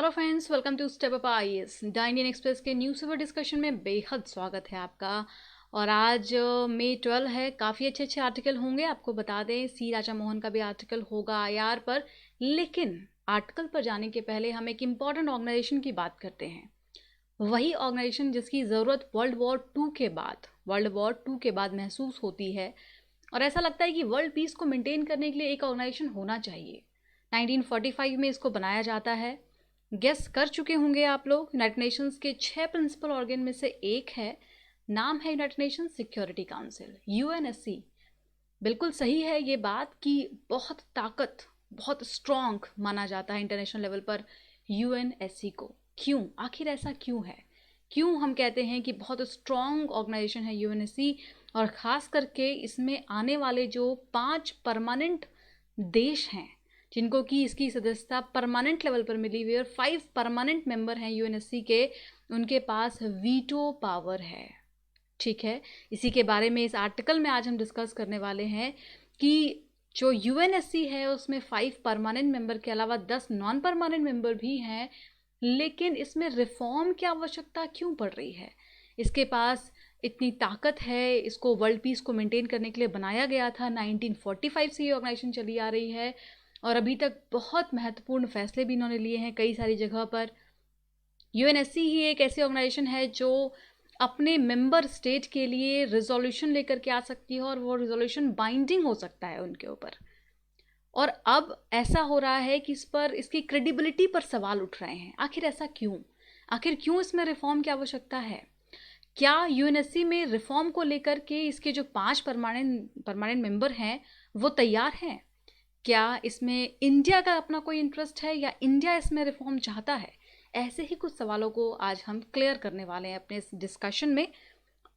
Hello friends, welcome to step up IAS. The Indian Express के news paper discussion में बेहद स्वागत है आपका। और आज मई 12 है। काफ़ी अच्छे अच्छे आर्टिकल होंगे। आपको बता दें, सी राजा मोहन का भी आर्टिकल होगा आईआर पर। लेकिन आर्टिकल पर जाने के पहले हम एक इम्पॉर्टेंट ऑर्गेनाइजेशन की बात करते हैं। वही ऑर्गेनाइजेशन जिसकी ज़रूरत वर्ल्ड वॉर टू के बाद महसूस होती है। और ऐसा लगता है कि वर्ल्ड पीस को मेंटेन करने के लिए एक ऑर्गेनाइजेशन होना चाहिए। 1945 में इसको बनाया जाता है। गेस कर चुके होंगे आप लोग, यूनाइटेड नेशंस के 6 प्रिंसिपल ऑर्गन में से एक है। नाम है United Nations security council, UNSC. बिल्कुल सही है ये बात कि बहुत स्ट्रॉन्ग माना जाता है इंटरनेशनल लेवल पर यूएनएससी को। क्यों, आखिर ऐसा क्यों है? क्यों हम कहते हैं कि बहुत स्ट्रॉन्ग ऑर्गेनाइजेशन है यूएनएससी? और ख़ास करके इसमें आने वाले जो 5 परमानेंट देश हैं जिनको कि इसकी सदस्यता परमानेंट लेवल पर मिली हुई है, और 5 परमानेंट मेंबर हैं यूएनएससी के, उनके पास वीटो पावर है। ठीक है, इसी के बारे में इस आर्टिकल में आज हम डिस्कस करने वाले हैं कि जो यूएनएससी है उसमें 5 परमानेंट मेंबर के अलावा 10 नॉन परमानेंट मेंबर भी हैं। लेकिन इसमें रिफॉर्म की आवश्यकता क्यों पड़ रही है? इसके पास इतनी ताकत है, इसको वर्ल्ड पीस को मेंटेन करने के लिए बनाया गया था। 1945 से ये ऑर्गेनाइजेशन चली आ रही है और अभी तक बहुत महत्वपूर्ण फैसले भी इन्होंने लिए हैं कई सारी जगह पर। यूएनएससी ही एक ऐसी ऑर्गेनाइजेशन है जो अपने मेंबर स्टेट के लिए रिजोल्यूशन लेकर के आ सकती है और वो रिजोल्यूशन बाइंडिंग हो सकता है उनके ऊपर। और अब ऐसा हो रहा है कि इस पर, इसकी क्रेडिबिलिटी पर सवाल उठ रहे हैं। आखिर ऐसा क्यों? आखिर क्यों इसमें रिफॉर्म की आवश्यकता है? क्या यूएनएससी में रिफॉर्म को लेकर के इसके जो 5 परमानेंट मेंबर हैं वो तैयार हैं? क्या इसमें इंडिया का अपना कोई इंटरेस्ट है या इंडिया इसमें रिफॉर्म चाहता है? ऐसे ही कुछ सवालों को आज हम क्लियर करने वाले हैं अपने इस डिस्कशन में।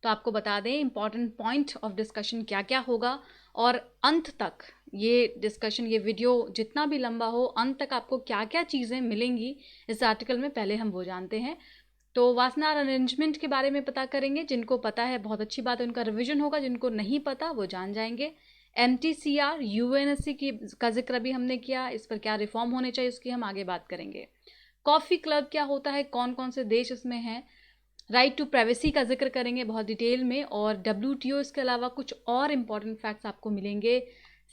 तो आपको बता दें इंपॉर्टेंट पॉइंट ऑफ डिस्कशन क्या क्या होगा, और अंत तक ये डिस्कशन, ये वीडियो जितना भी लंबा हो, अंत तक आपको क्या क्या चीज़ें मिलेंगी इस आर्टिकल में, पहले हम वो जानते हैं। तो वासनार अरेंजमेंट के बारे में पता करेंगे। जिनको पता है बहुत अच्छी बात है, उनका रिवीजन होगा। जिनको नहीं पता वो जान जाएंगे। एमटीसीआर यूएनएससी की का जिक्र भी हमने किया, इस पर क्या रिफॉर्म होने चाहिए उसकी हम आगे बात करेंगे। कॉफ़ी क्लब क्या होता है, कौन कौन से देश इसमें हैं। राइट टू प्राइवेसी का जिक्र करेंगे बहुत डिटेल में। और डब्ल्यूटीओ, इसके अलावा कुछ और इम्पॉर्टेंट फैक्ट्स आपको मिलेंगे।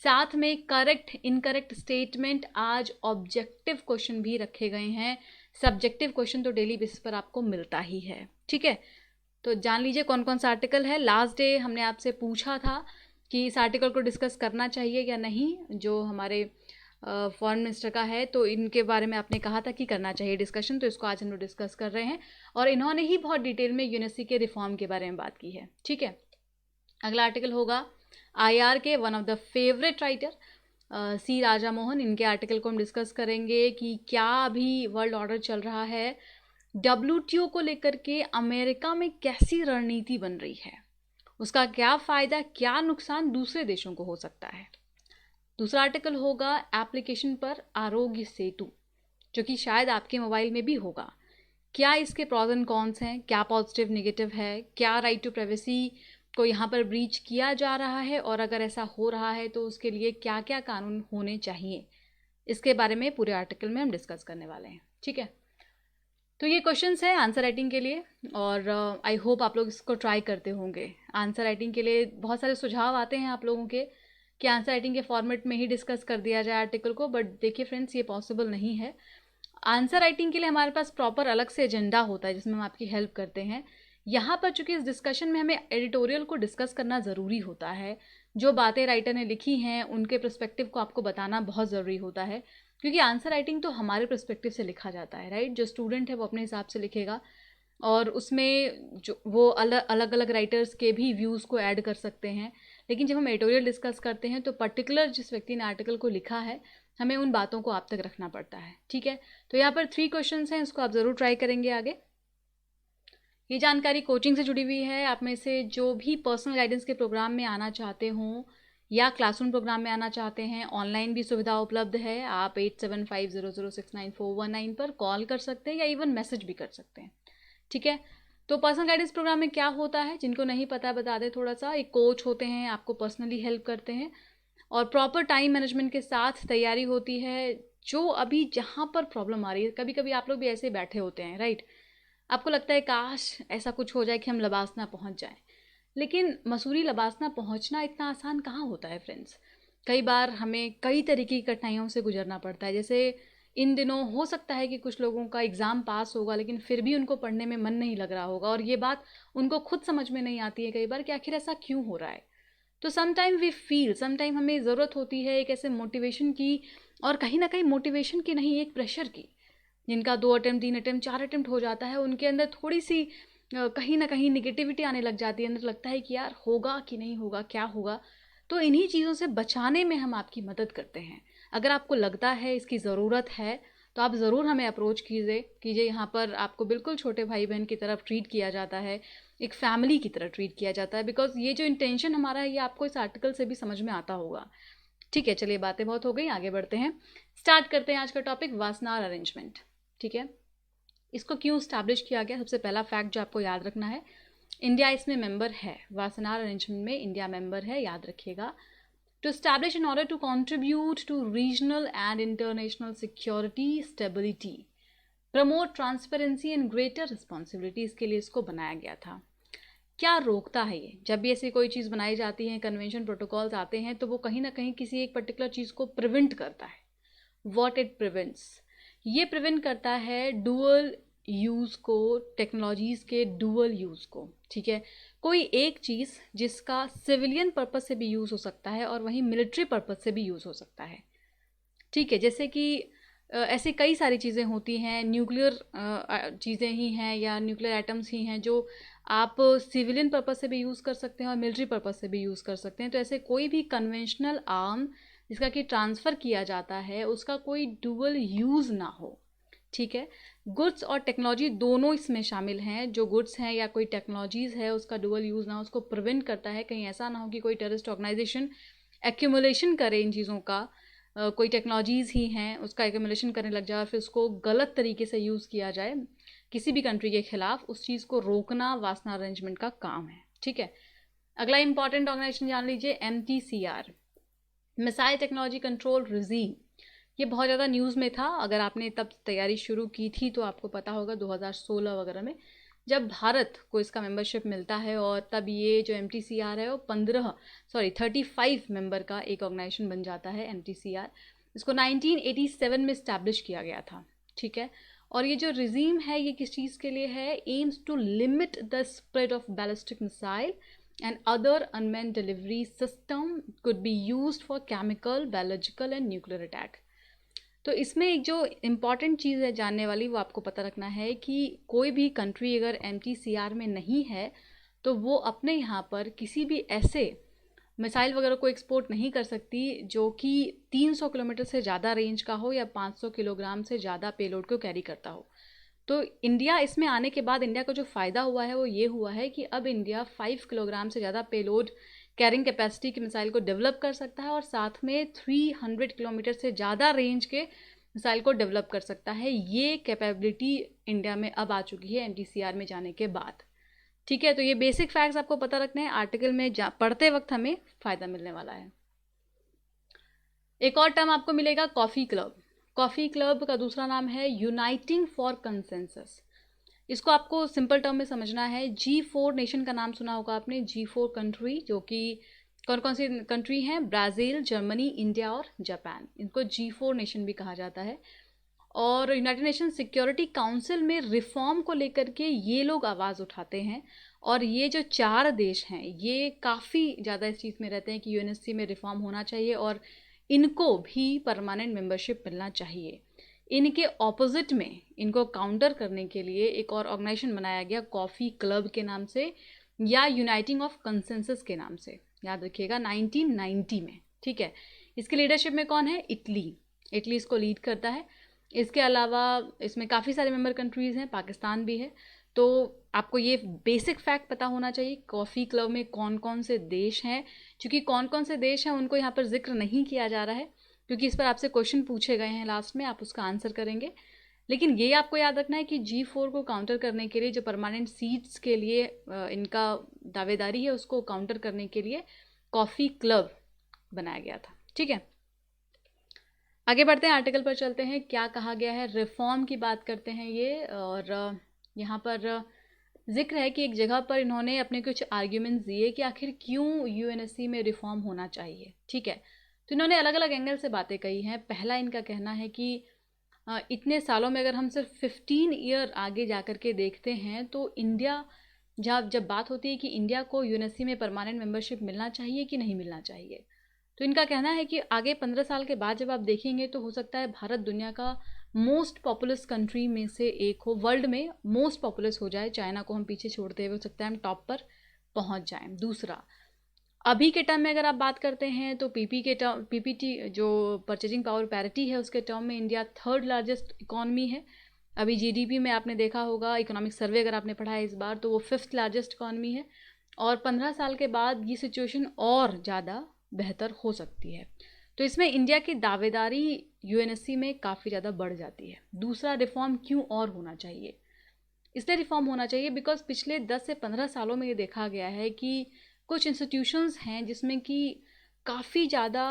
साथ में करेक्ट इनकरेक्ट स्टेटमेंट, आज ऑब्जेक्टिव क्वेश्चन भी रखे गए हैं। सब्जेक्टिव क्वेश्चन तो डेली बेसिस पर आपको मिलता ही है। ठीक है, तो जान लीजिए कौन कौन सा आर्टिकल है। लास्ट डे हमने आपसे पूछा था कि इस आर्टिकल को डिस्कस करना चाहिए या नहीं, जो हमारे फॉरेन मिनिस्टर का है, तो इनके बारे में आपने कहा था कि करना चाहिए डिस्कशन। तो इसको आज हम लोग डिस्कस कर रहे हैं और इन्होंने ही बहुत डिटेल में यूनिवर्सिटी के रिफॉर्म के बारे में बात की है। ठीक है, अगला आर्टिकल होगा आईआर के one of the favourite writer C Raja Mohan. इनके आर्टिकल को हम डिस्कस करेंगे कि क्या अभी वर्ल्ड ऑर्डर चल रहा है, डब्ल्यूटीओ को लेकर के अमेरिका में कैसी रणनीति बन रही है, उसका क्या फ़ायदा क्या नुकसान दूसरे देशों को हो सकता है। दूसरा आर्टिकल होगा एप्लीकेशन पर आरोग्य सेतु, जो कि शायद आपके मोबाइल में भी होगा। क्या इसके प्रॉज एंड कॉन्स हैं, क्या पॉजिटिव नेगेटिव है, क्या राइट टू प्राइवेसी को यहाँ पर ब्रीच किया जा रहा है, और अगर ऐसा हो रहा है तो उसके लिए क्या क्या कानून होने चाहिए, इसके बारे में पूरे आर्टिकल में हम डिस्कस करने वाले हैं। ठीक है, तो ये क्वेश्चंस है आंसर राइटिंग के लिए, और आई होप आप लोग इसको ट्राई करते होंगे। आंसर राइटिंग के लिए बहुत सारे सुझाव आते हैं आप लोगों के कि आंसर राइटिंग के फॉर्मेट में ही डिस्कस कर दिया जाए आर्टिकल को, बट देखिए फ्रेंड्स, ये पॉसिबल नहीं है। आंसर राइटिंग के लिए हमारे पास प्रॉपर अलग से एजेंडा होता है जिसमें हम आपकी हेल्प करते हैं। यहाँ पर चूंकि इस डिस्कशन में हमें एडिटोरियल को डिस्कस करना ज़रूरी होता है, जो बातें राइटर ने लिखी हैं उनके पर्सपेक्टिव को आपको बताना बहुत ज़रूरी होता है, क्योंकि आंसर राइटिंग तो हमारे पर्सपेक्टिव से लिखा जाता है, राइट। जो स्टूडेंट है वो अपने हिसाब से लिखेगा और उसमें जो वो अलग अलग राइटर्स के भी व्यूज़ को ऐड कर सकते हैं। लेकिन जब हम एडिटोरियल डिस्कस करते हैं तो पर्टिकुलर जिस व्यक्ति ने आर्टिकल को लिखा है, हमें उन बातों को आप तक रखना पड़ता है। ठीक है, तो यहाँ पर 3 क्वेश्चंस हैं, इसको आप ज़रूर ट्राई करेंगे आगे। ये जानकारी कोचिंग से जुड़ी हुई है। आप में से जो भी पर्सनल गाइडेंस के प्रोग्राम में आना चाहते हों या क्लासरूम प्रोग्राम में आना चाहते हैं, ऑनलाइन भी सुविधा उपलब्ध है। आप 8750069419 पर कॉल कर सकते हैं या इवन मैसेज भी कर सकते हैं। ठीक है, तो पर्सनल गाइडेंस प्रोग्राम में क्या होता है, जिनको नहीं पता बता दें थोड़ा सा। एक कोच होते हैं, आपको पर्सनली हेल्प करते हैं और प्रॉपर टाइम मैनेजमेंट के साथ तैयारी होती है। जो अभी जहाँ पर प्रॉब्लम आ रही है, कभी कभी आप लोग भी ऐसे बैठे होते हैं, राइट? आपको लगता है काश ऐसा कुछ हो जाए कि हम लबासना पहुँच जाएं, लेकिन मसूरी लबासना पहुँचना इतना आसान कहाँ होता है फ्रेंड्स। कई बार हमें कई तरीके की कठिनाइयों से गुजरना पड़ता है। जैसे इन दिनों हो सकता है कि कुछ लोगों का एग्ज़ाम पास होगा, लेकिन फिर भी उनको पढ़ने में मन नहीं लग रहा होगा, और ये बात उनको खुद समझ में नहीं आती है कई बार कि आखिर ऐसा क्यों हो रहा है। तो समटाइम हमें ज़रूरत होती है एक ऐसे मोटिवेशन की, और कहीं ना कहीं मोटिवेशन की नहीं, एक प्रेशर की। जिनका 2 अटेम्प्ट 3 अटेम्प्ट 4 अटेम्प्ट हो जाता है, उनके अंदर थोड़ी सी कहीं ना कहीं निगेटिविटी आने लग जाती है, अंदर लगता है कि यार होगा कि नहीं होगा, क्या होगा। तो इन्हीं चीज़ों से बचाने में हम आपकी मदद करते हैं। अगर आपको लगता है इसकी ज़रूरत है तो आप ज़रूर हमें अप्रोच कीजिए। यहाँ पर आपको बिल्कुल छोटे भाई बहन की तरफ ट्रीट किया जाता है, एक फैमिली की तरह ट्रीट किया जाता है। बिकॉज ये जो इंटेंशन हमारा है, ये आपको इस आर्टिकल से भी समझ में आता होगा। ठीक है, चलिए बातें बहुत हो गई, आगे बढ़ते हैं। स्टार्ट करते हैं आज का टॉपिक, वासनार अरेंजमेंट। ठीक है, इसको क्यों स्टैब्लिश किया गया? सबसे पहला फैक्ट जो आपको याद रखना है, इंडिया इसमें मेंबर है, वासनार अरेंजमेंट में इंडिया मेंबर है, याद रखिएगा। To establish in order to contribute to regional and international security stability, promote transparency and greater responsibility, इसके लिए इसको बनाया गया था। क्या रोकता है ये? जब भी ऐसी कोई चीज़ बनाई जाती है, कन्वेंशन प्रोटोकॉल्स आते हैं, तो वो कहीं ना कहीं किसी एक पर्टिकुलर चीज़ को प्रिवेंट करता है। वॉट इट प्रिवेंट्स, ये प्रिवेंट करता है डुअल यूज़ को, टेक्नोलॉजीज़ के डुअल यूज़ को। ठीक है, कोई एक चीज़ जिसका सिविलियन पर्पस से भी यूज़ हो सकता है और वहीं मिलिट्री पर्पस से भी यूज़ हो सकता है। ठीक है, जैसे कि ऐसी कई सारी चीज़ें होती हैं, न्यूक्लियर चीज़ें ही हैं या न्यूक्लियर एटम्स ही हैं जो आप सिविलियन पर्पस से भी यूज़ कर सकते हैं और मिलिट्री पर्पस से भी यूज़ कर सकते हैं। तो ऐसे कोई भी कन्वेंशनल आर्म जिसका कि ट्रांसफ़र किया जाता है, उसका कोई डुअल यूज़ ना हो। ठीक है, गुड्स और टेक्नोलॉजी दोनों इसमें शामिल हैं। जो गुड्स हैं या कोई टेक्नोलॉजीज़ है, उसका डुअल यूज़ ना हो, उसको प्रिवेंट करता है। कहीं ऐसा ना हो कि कोई टेररिस्ट ऑर्गेनाइजेशन एक्यूमुलेशन करे इन चीज़ों का, कोई टेक्नोलॉजीज़ ही हैं उसका एक्यूमुलेशन करने लग जाए और फिर उसको गलत तरीके से यूज़ किया जाए किसी भी कंट्री के खिलाफ। उस चीज़ को रोकना वासना अरेंजमेंट का काम है। ठीक है, अगला इंपॉर्टेंट ऑर्गेनाइजेशन जान लीजिए, MTCR, missile technology control regime. ये बहुत ज़्यादा न्यूज़ में था, अगर आपने तब तैयारी शुरू की थी तो आपको पता होगा 2016 वगैरह में, जब भारत को इसका मेंबरशिप मिलता है, और तब ये जो MTCR है वो 35 मेंबर का एक ऑर्गेनाइजेशन बन जाता है MTCR। इसको 1987 में इस्टेब्लिश किया गया था। ठीक है, और ये जो रिजीम है ये किस चीज़ के लिए है? Aims to limit the spread of ballistic missile and other unmanned delivery system could be used for chemical, biological and nuclear attack। तो इसमें एक जो इम्पॉर्टेंट चीज़ है जानने वाली, वो आपको पता रखना है कि कोई भी कंट्री अगर MTCR में नहीं है तो वो अपने यहाँ पर किसी भी ऐसे मिसाइल वगैरह को एक्सपोर्ट नहीं कर सकती जो कि 300 किलोमीटर से ज़्यादा रेंज का हो या 500 किलोग्राम से ज़्यादा पेलोड को कैरी करता हो। तो इंडिया इसमें आने के बाद इंडिया का जो फ़ायदा हुआ है वो ये हुआ है कि अब इंडिया 5 किलोग्राम से ज़्यादा पेलोड कैरिंग कैपेसिटी की मिसाइल को डेवलप कर सकता है, और साथ में 300 किलोमीटर से ज़्यादा रेंज के मिसाइल को डेवलप कर सकता है। ये कैपेबिलिटी इंडिया में अब आ चुकी है MTCR में जाने के बाद। ठीक है, तो ये बेसिक फैक्ट्स आपको पता रखने हैं, आर्टिकल में पढ़ते वक्त हमें फ़ायदा मिलने वाला है। एक और टर्म आपको मिलेगा, कॉफ़ी क्लब। कॉफ़ी क्लब का दूसरा नाम है यूनाइटिंग फॉर कंसेंसस। इसको आपको सिंपल टर्म में समझना है। G4 नेशन का नाम सुना होगा आपने, G4 कंट्री, जो कि कौन कौन सी कंट्री हैं? ब्राज़ील, जर्मनी, इंडिया और जापान। इनको G4 नेशन भी कहा जाता है। और यूनाइटेड नेशन सिक्योरिटी काउंसिल में रिफॉर्म को लेकर के ये लोग आवाज़ उठाते हैं, और ये जो 4 देश हैं ये काफ़ी ज़्यादा इस चीज़ में रहते हैं कि UNSC में रिफॉर्म होना चाहिए और इनको भी परमानेंट मेंबरशिप मिलना चाहिए। इनके ऑपोजिट में, इनको काउंटर करने के लिए एक और ऑर्गेनाइजेशन बनाया गया कॉफ़ी क्लब के नाम से, या यूनाइटिंग ऑफ कंसेंसस के नाम से, याद रखिएगा, 1990 में। ठीक है, इसके लीडरशिप में कौन है? इटली इसको लीड करता है। इसके अलावा इसमें काफ़ी सारे मेंबर कंट्रीज़ हैं, पाकिस्तान भी है। तो आपको ये बेसिक फैक्ट पता होना चाहिए कॉफ़ी क्लब में कौन कौन से देश हैं। क्योंकि कौन कौन से देश हैं उनको यहाँ पर जिक्र नहीं किया जा रहा है, क्योंकि इस पर आपसे क्वेश्चन पूछे गए हैं, लास्ट में आप उसका आंसर करेंगे। लेकिन ये आपको याद रखना है कि G4 को काउंटर करने के लिए, जो परमानेंट सीट्स के लिए इनका दावेदारी है, उसको काउंटर करने के लिए कॉफ़ी क्लब बनाया गया था। ठीक है, आगे बढ़ते हैं, आर्टिकल पर चलते हैं। क्या कहा गया है, रिफॉर्म की बात करते हैं ये। और यहाँ पर जिक्र है कि एक जगह पर इन्होंने अपने कुछ आर्ग्यूमेंट्स दिए कि आखिर क्यों यूएनएससी में रिफॉर्म होना चाहिए। ठीक है, तो इन्होंने अलग अलग एंगल से बातें कही हैं। पहला इनका कहना है कि इतने सालों में अगर हम सिर्फ 15 ईयर आगे जा कर के देखते हैं तो इंडिया, जब बात होती है कि इंडिया को यूएनएससी में परमानेंट मेंबरशिप मिलना चाहिए कि नहीं मिलना चाहिए, तो इनका कहना है कि आगे 15 साल के बाद जब आप देखेंगे तो हो सकता है भारत दुनिया का मोस्ट पॉपुलस कंट्री में से एक हो, वर्ल्ड में मोस्ट पॉपुलस हो जाए। चाइना को हम पीछे छोड़ते हुए हो सकता है हम टॉप पर पहुंच जाएं। दूसरा, अभी के टर्म में अगर आप बात करते हैं तो पीपीटी जो परचेजिंग पावर पैरिटी है उसके टर्म में इंडिया थर्ड लार्जेस्ट इकॉनमी है। अभी जीडीपी में आपने देखा होगा, इकोनॉमिक सर्वे अगर आपने पढ़ा है इस बार, तो वो 5th लार्जेस्ट इकॉनमी है। और 15 साल के बाद ये सिचुएशन और ज़्यादा बेहतर हो सकती है। तो इसमें इंडिया की दावेदारी यूएनएससी में काफ़ी ज़्यादा बढ़ जाती है। दूसरा, रिफॉर्म क्यों और होना चाहिए, इसलिए रिफॉर्म होना चाहिए बिकॉज पिछले 10 से 15 सालों में ये देखा गया है कि कुछ इंस्टीट्यूशंस हैं जिसमें कि काफ़ी ज़्यादा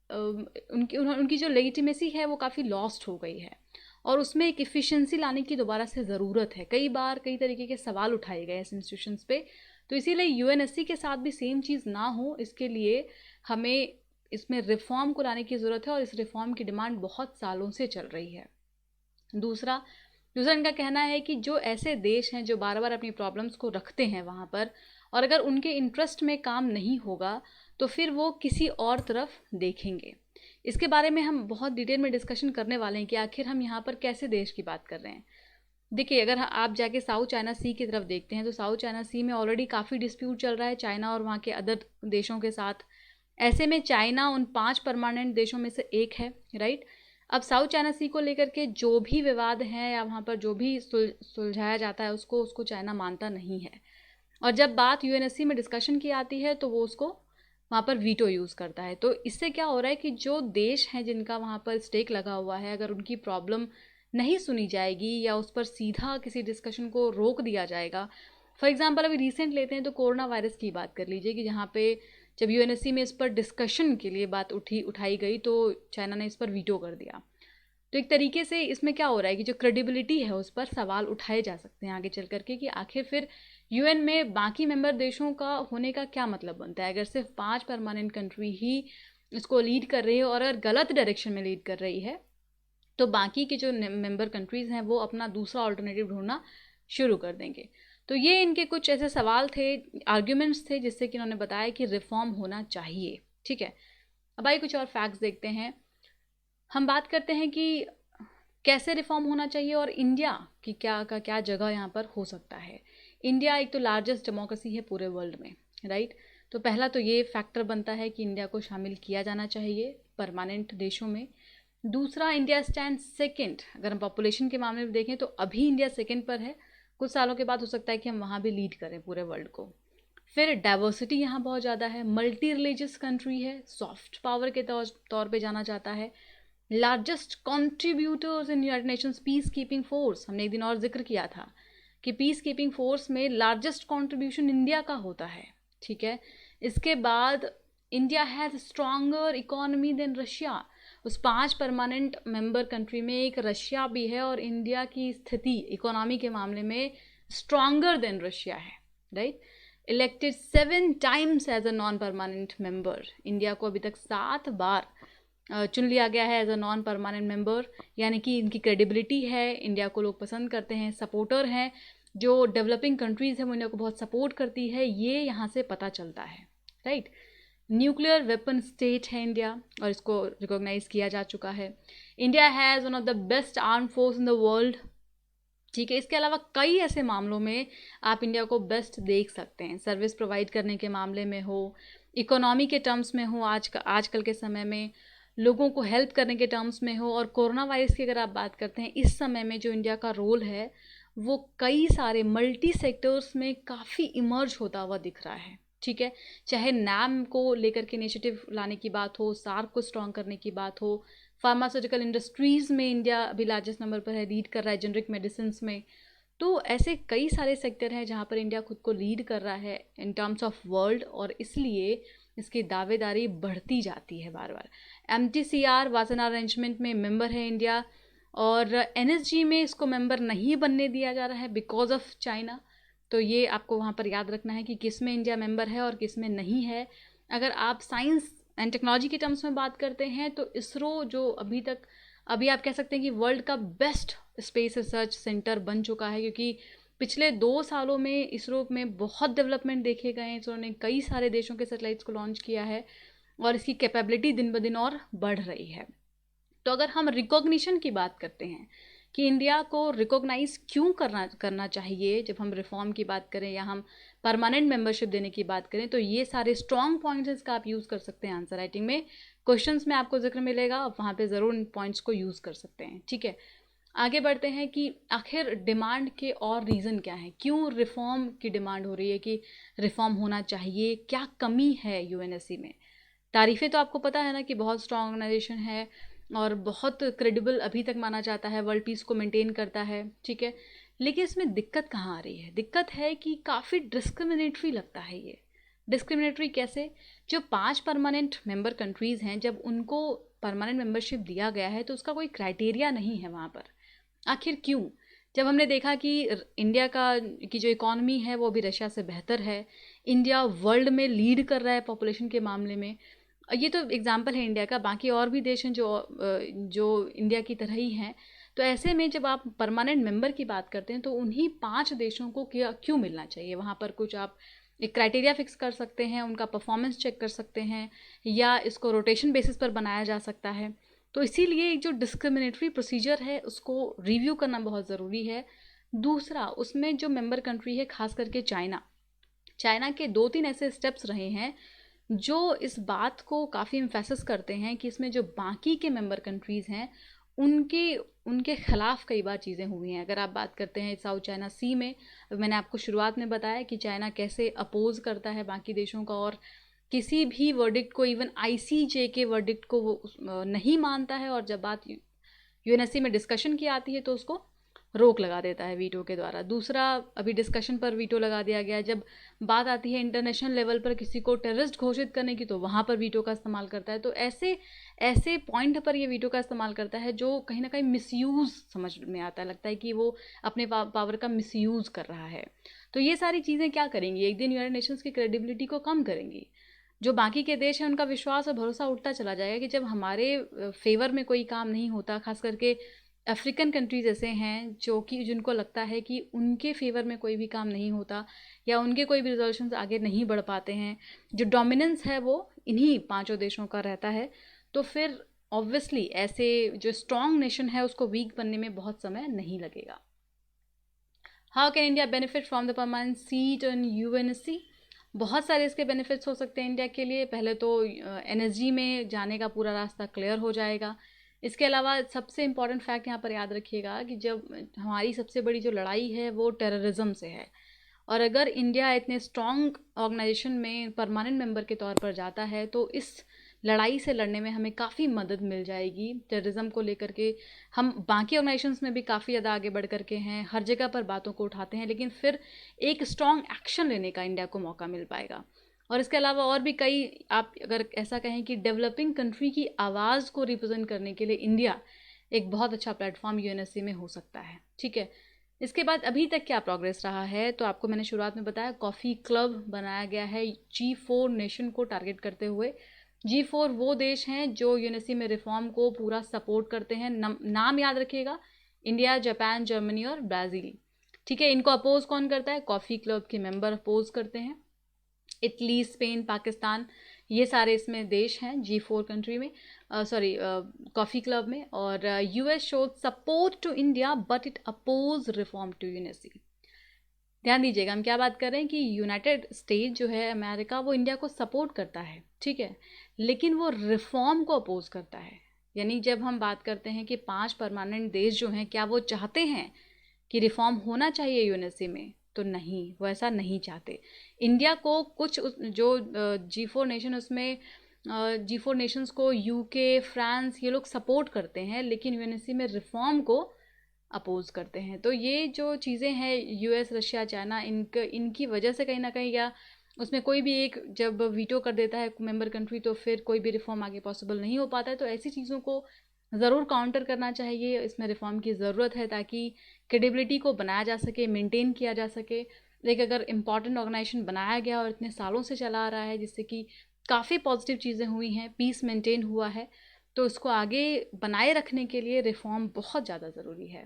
उनकी जो लेजिटिमेसी है वो काफ़ी लॉस्ट हो गई है और उसमें एक इफ़िशिएंसी लाने की दोबारा से ज़रूरत है। कई बार कई तरीके के सवाल उठाए गए इस इंस्टीट्यूशंस पे, तो इसीलिए यूएनएससी के साथ भी सेम चीज़ ना हो, इसके लिए हमें इसमें रिफॉर्म को लाने की ज़रूरत है और इस रिफॉर्म की डिमांड बहुत सालों से चल रही है। दूसरा इनका कहना है कि जो ऐसे देश हैं जो बार बार अपनी प्रॉब्लम्स को रखते हैं वहाँ पर, और अगर उनके इंटरेस्ट में काम नहीं होगा तो फिर वो किसी और तरफ देखेंगे। इसके बारे में हम बहुत डिटेल में डिस्कशन करने वाले हैं कि आखिर हम यहाँ पर कैसे देश की बात कर रहे हैं। देखिए, अगर आप जाके साउथ चाइना सी की तरफ देखते हैं तो साउथ चाइना सी में ऑलरेडी काफ़ी डिस्प्यूट चल रहा है चाइना और वहाँ के अदर देशों के साथ। ऐसे में चाइना उन 5 परमानेंट देशों में से एक है, राइट। अब साउथ चाइना सी को लेकर के जो भी विवाद है या वहाँ पर जो भी सुलझाया जाता है उसको चाइना मानता नहीं है। और जब बात यूएनएससी में डिस्कशन की आती है तो वो उसको वहाँ पर वीटो यूज़ करता है। तो इससे क्या हो रहा है कि जो देश हैं जिनका वहाँ पर स्टेक लगा हुआ है, अगर उनकी प्रॉब्लम नहीं सुनी जाएगी या उस पर सीधा किसी डिस्कशन को रोक दिया जाएगा। फॉर एग्जांपल अभी रिसेंट लेते हैं तो कोरोना वायरस की बात कर लीजिए कि जहाँ पे जब यूएनएससी में इस पर डिस्कशन के लिए बात उठाई गई तो चाइना ने इस पर वीटो कर दिया। तो एक तरीके से इसमें क्या हो रहा है कि जो क्रेडिबिलिटी है उस पर सवाल उठाए जा सकते हैं आगे चल करके कि आखिर फिर यूएन में बाकी मेंबर देशों का होने का क्या मतलब बनता है। अगर सिर्फ 5 परमानेंट कंट्री ही इसको लीड कर रही है और अगर गलत डायरेक्शन में लीड कर रही है तो बाकी के जो मेंबर कंट्रीज़ हैं वो अपना दूसरा ऑल्टरनेटिव ढूंढना शुरू कर देंगे। तो ये इनके कुछ ऐसे सवाल थे, आर्ग्यूमेंट्स थे जिससे कि उन्होंने बताया कि रिफॉर्म होना चाहिए। ठीक है, अब आइए कुछ और फैक्ट्स देखते हैं। हम बात करते हैं कि कैसे रिफॉर्म होना चाहिए और इंडिया की क्या जगह यहाँ पर हो सकता है। इंडिया एक तो लार्जेस्ट डेमोक्रेसी है पूरे वर्ल्ड में, राइट। तो पहला तो ये फैक्टर बनता है कि इंडिया को शामिल किया जाना चाहिए परमानेंट देशों में। दूसरा, इंडिया स्टैंड सेकंड। अगर हम पॉपुलेशन के मामले में देखें तो अभी इंडिया सेकंड पर है, कुछ सालों के बाद हो सकता है कि हम वहाँ भी लीड करें पूरे वर्ल्ड को। फिर डाइवर्सिटी यहाँ बहुत ज़्यादा है, मल्टी रिलीजियस कंट्री है, सॉफ्ट पावर के तौर पे जाना जाता है, largest contributors in United Nations peace keeping force. हमने एक दिन और जिक्र किया था कि पीस कीपिंग फोर्स में लार्जेस्ट कॉन्ट्रीब्यूशन इंडिया का होता है। ठीक है, इसके बाद India has stronger economy than Russia. उस 5 परमानेंट मेंबर कंट्री में एक रशिया भी है और इंडिया की स्थिति इकोनॉमी के मामले में स्ट्रॉन्गर देन रशिया है, right. Elected 7 times as a non permanent member. India को अभी तक 7 बार चुन लिया गया है as a non permanent member, यानी कि इनकी क्रेडिबिलिटी है, इंडिया को लोग पसंद करते हैं, सपोर्टर हैं। जो डेवलपिंग कंट्रीज़ हैं वो इंडिया को बहुत सपोर्ट करती है, ये यहाँ से पता चलता है, राइट। न्यूक्लियर वेपन स्टेट है इंडिया और इसको रिकॉग्नाइज किया जा चुका है। India has one of the best arm force in the world. ठीक है, इसके अलावा कई ऐसे मामलों में आप इंडिया को बेस्ट देख सकते हैं, सर्विस प्रोवाइड करने के मामले में हो, इकोनॉमी के टर्म्स में हो, आजकल के समय में लोगों को हेल्प करने के टर्म्स में हो, और कोरोना वायरस की अगर आप बात करते हैं इस समय में जो इंडिया का रोल है वो कई सारे मल्टी सेक्टर्स में काफ़ी इमर्ज होता हुआ दिख रहा है। ठीक है, चाहे नाम को लेकर के इनिशिएटिव लाने की बात हो, सार्क को स्ट्रॉन्ग करने की बात हो, फार्मास्यूटिकल इंडस्ट्रीज़ में इंडिया अभी लार्जेस्ट नंबर पर है, लीड कर रहा है जेनरिक मेडिसिन में। तो ऐसे कई सारे सेक्टर हैं जहाँ पर इंडिया खुद को लीड कर रहा है इन टर्म्स ऑफ वर्ल्ड, और इसलिए इसकी दावेदारी बढ़ती जाती है बार बार। MTCR वासन अरेंजमेंट में मेंबर है इंडिया, और NSG में इसको मेंबर नहीं बनने दिया जा रहा है बिकॉज ऑफ चाइना। तो ये आपको वहाँ पर याद रखना है कि किस में इंडिया मेंबर है और किस में नहीं है। अगर आप साइंस एंड टेक्नोलॉजी के टर्म्स में बात करते हैं तो इसरो जो अभी आप कह सकते हैं कि वर्ल्ड का बेस्ट स्पेस रिसर्च सेंटर बन चुका है, क्योंकि पिछले 2 सालों में इसरो में बहुत डेवलपमेंट देखे गए हैं। इसरो ने कई सारे देशों के सैटेलाइट्स को लॉन्च किया है और इसकी कैपेबिलिटी दिन ब दिन और बढ़ रही है। तो अगर हम रिकॉग्निशन की बात करते हैं कि इंडिया को रिकॉग्नाइज क्यों करना चाहिए, जब हम रिफॉर्म की बात करें या हम परमानेंट मेंबरशिप देने की बात करें, तो ये सारे स्ट्रॉन्ग पॉइंट्स का आप यूज़ कर सकते हैं आंसर राइटिंग में। क्वेश्चंस में आपको जिक्र मिलेगा, आप वहाँ पे ज़रूर इन पॉइंट्स को यूज़ कर सकते हैं। ठीक है, आगे बढ़ते हैं कि आखिर डिमांड के और रीज़न क्या है, क्यों रिफॉर्म की डिमांड हो रही है कि रिफॉर्म होना चाहिए, क्या कमी है यूएनएससी में। तारीफ़ें तो आपको पता है ना कि बहुत स्ट्रॉन्ग ऑर्गेनाइजेशन है और बहुत क्रेडिबल अभी तक माना जाता है, वर्ल्ड पीस को मेंटेन करता है। ठीक है, लेकिन इसमें दिक्कत कहाँ आ रही है? दिक्कत है कि काफ़ी डिस्क्रिमिनेटरी लगता है ये। डिस्क्रिमिनेटरी कैसे? जो 5 परमानेंट मेंबर कंट्रीज़ हैं, जब उनको परमानेंट मेंबरशिप दिया गया है तो उसका कोई क्राइटेरिया नहीं है वहाँ पर। आखिर क्यों? जब हमने देखा कि इंडिया की जो इकॉनमी है वो अभी रशिया से बेहतर है, इंडिया वर्ल्ड में लीड कर रहा है पॉपुलेशन के मामले में। ये तो एग्जाम्पल है इंडिया का, बाकी और भी देश हैं जो इंडिया की तरह ही हैं। तो ऐसे में जब आप परमानेंट मेंबर की बात करते हैं तो उन्हीं 5 देशों को क्यों मिलना चाहिए? वहाँ पर कुछ आप एक क्राइटेरिया फिक्स कर सकते हैं, उनका परफॉर्मेंस चेक कर सकते हैं, या इसको रोटेशन बेसिस पर बनाया जा सकता है। तो इसीलिए जो डिस्क्रिमिनेटरी प्रोसीजर है उसको रिव्यू करना बहुत ज़रूरी है। दूसरा, उसमें जो मेंबर कंट्री है, खास करके चाइना के 2-3 ऐसे स्टेप्स रहे हैं जो इस बात को काफ़ी एम्फेसिस करते हैं कि इसमें जो बाकी के मेंबर कंट्रीज़ हैं उनके ख़िलाफ़ कई बार चीज़ें हुई हैं। अगर आप बात करते हैं साउथ चाइना सी में, मैंने आपको शुरुआत में बताया कि चाइना कैसे अपोज़ करता है बाकी देशों का और किसी भी वर्डिक्ट को, इवन ICJ के वर्डिक्ट को वो नहीं मानता है, और जब बात यूएनएससी में डिस्कशन की आती है तो उसको रोक लगा देता है वीटो के द्वारा। दूसरा, अभी डिस्कशन पर वीटो लगा दिया गया। जब बात आती है इंटरनेशनल लेवल पर किसी को टेररिस्ट घोषित करने की, तो वहाँ पर वीटो का इस्तेमाल करता है। तो ऐसे पॉइंट पर ये वीटो का इस्तेमाल करता है जो कहीं ना कहीं मिसयूज़ समझ में आता है, लगता है कि वो अपने पावर का मिसयूज़ कर रहा है। तो ये सारी चीज़ें क्या करेंगी, एक दिन यूनाइटेड नेशंस की क्रेडिबिलिटी को कम करेंगी। जो बाकी के देश हैं उनका विश्वास और भरोसा उठता चला जाएगा कि जब हमारे फेवर में कोई काम नहीं होता, खास करके अफ्रीकन कंट्रीज़ ऐसे हैं जिनको लगता है कि उनके फेवर में कोई भी काम नहीं होता या उनके कोई भी रिजोल्यूशंस आगे नहीं बढ़ पाते हैं, जो डोमिनेंस है वो इन्हीं 5 देशों का रहता है। तो फिर ऑब्वियसली ऐसे जो स्ट्रॉन्ग नेशन है उसको वीक बनने में बहुत समय नहीं लगेगा। How can India benefit from the permanent seat in UNSC? बहुत सारे इसके बेनिफिट्स हो सकते हैं इंडिया के लिए। पहले तो NSG में जाने का पूरा रास्ता क्लियर हो जाएगा। इसके अलावा सबसे इम्पॉर्टेंट फैक्ट यहाँ पर याद रखिएगा कि जब हमारी सबसे बड़ी जो लड़ाई है वो टेररिज्म से है, और अगर इंडिया इतने स्ट्रॉन्ग ऑर्गेनाइजेशन में परमानेंट मेंबर के तौर पर जाता है तो इस लड़ाई से लड़ने में हमें काफ़ी मदद मिल जाएगी। टेररिज्म को लेकर के हम बाकी ऑर्गेनाइजेशंस में भी काफ़ी ज़्यादा आगे बढ़ करके हैं, हर जगह पर बातों को उठाते हैं, लेकिन फिर एक स्ट्रॉन्ग एक्शन लेने का इंडिया को मौका मिल पाएगा। और इसके अलावा और भी कई, आप अगर ऐसा कहें कि डेवलपिंग कंट्री की आवाज़ को रिप्रेजेंट करने के लिए इंडिया एक बहुत अच्छा प्लेटफॉर्म यूएनएससी में हो सकता है। ठीक है, इसके बाद अभी तक क्या प्रोग्रेस रहा है, तो आपको मैंने शुरुआत में बताया कॉफ़ी क्लब बनाया गया है G4 नेशन को टारगेट करते हुए। G4 वो देश हैं जो यूएनएससी में रिफॉर्म को पूरा सपोर्ट करते हैं। नाम याद रखिएगा, इंडिया, जापान, जर्मनी और ब्राज़ील। ठीक है, इनको अपोज कौन करता है? कॉफ़ी क्लब के मेंबर अपोज करते हैं। इटली, स्पेन, पाकिस्तान, ये सारे इसमें देश हैं G4 कंट्री में, कॉफ़ी क्लब में। और US showed support to India but it oppose reform to UNSC. ध्यान दीजिएगा, हम क्या बात कर रहे हैं कि यूनाइटेड स्टेट जो है अमेरिका, वो इंडिया को सपोर्ट करता है, ठीक है, लेकिन वो रिफॉर्म को अपोज करता है। यानी जब हम बात करते हैं कि 5 परमानेंट देश जो हैं, क्या वो चाहते हैं कि रिफॉर्म होना चाहिए यूएनएससी में? तो नहीं, वो ऐसा नहीं चाहते। इंडिया को कुछ जो G4 नेशन, उसमें G4 नेशंस को UK, फ्रांस, ये लोग सपोर्ट करते हैं, लेकिन यूएनएससी में रिफॉर्म को अपोज करते हैं। तो ये जो चीज़ें हैं US, रशिया, चाइना, इनकी वजह से कहीं ना कहीं, या उसमें कोई भी एक जब वीटो कर देता है मेंबर कंट्री तो फिर कोई भी रिफॉर्म आगे पॉसिबल नहीं हो पाता है। तो ऐसी चीज़ों को ज़रूर काउंटर करना चाहिए, इसमें रिफॉर्म की ज़रूरत है ताकि क्रेडिबिलिटी को बनाया जा सके, मेंटेन किया जा सके। एक अगर इम्पॉर्टेंट ऑर्गेनाइजेशन बनाया गया और इतने सालों से चला आ रहा है जिससे कि काफ़ी पॉजिटिव चीज़ें हुई हैं, पीस मेंटेन हुआ है, तो इसको आगे बनाए रखने के लिए रिफॉर्म बहुत ज़्यादा ज़रूरी है।